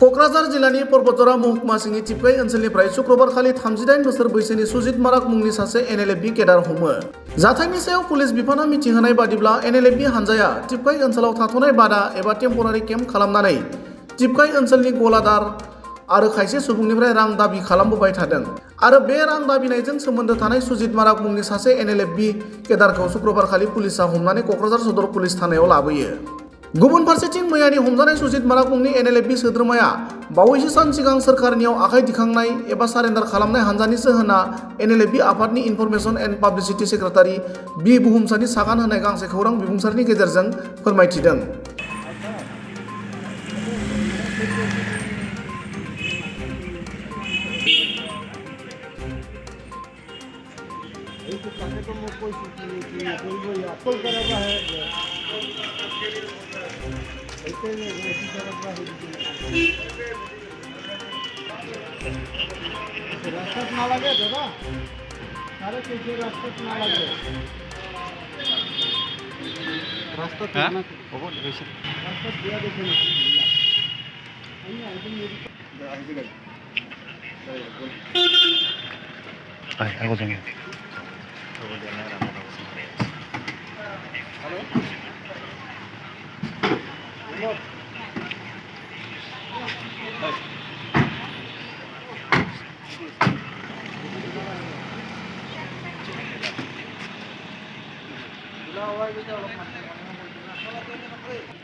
क'क्राझार जिल्लानि पर्बतजरा महकुमा सिंनि टिपकाइ ओनसोलनिफ्राय शुक्रबारखालि 38 बोसोर बैसोनि सुजित माराक मुंनि सासे एनएलएफबि केडार हमो। जाथायनि सायाव पुलिस बिफाना मिथिहोनाय बादिब्ला एनएलएफबि हानजाया टिपकाइ ओनसोलाव थाथ'नाय बादा एबा टेम्परारि केम्प खालामनानै टिपकाइ ओनसोलनि गलादार आरो खायसे सुबुंनिफ्राय रां दाबि खालामबोबाय थादों आरो बे रां दाबिनायजों सोमोन्दो थानाय सुजित माराक मुंनि सासे एनएलएफबि केडारखौ शुक्रबारखालि पुलिसआ हमनानै क'क्राझार सदर पुलिस थानायाव लाबोयो। गुबुन फारसेथिं मैयानि हमजानाय सुजित माराक मुंनि एनएलएफबि सोद्रोमाया बावैसो सान सिगां सोरखारनियाव आखाइ दिखांनाय एबा सारेन्डार खालामनाय हानजानिसो होनना एनएलएफबि आफादनि इनफरमेसन एन्ड पाब्लिसिटि सेक्रेटारि बि बुहुमसानि सागान होनाय गांसे खौरां बिबुंसारनि गेजेरजों फोरमायथिदों। রাস্তাত না লাগে দাদা, আরে কিছু রাস্তাত না লাগে, রাস্তাত না ওপর দেখেছি, রাস্তাত দিয়া দেখে না আমি একদম আইতে গেল আই আগো যাই hello Hãy subscribe cho kênh Ghiền Mì Gõ để không bỏ lỡ những video hấp dẫn.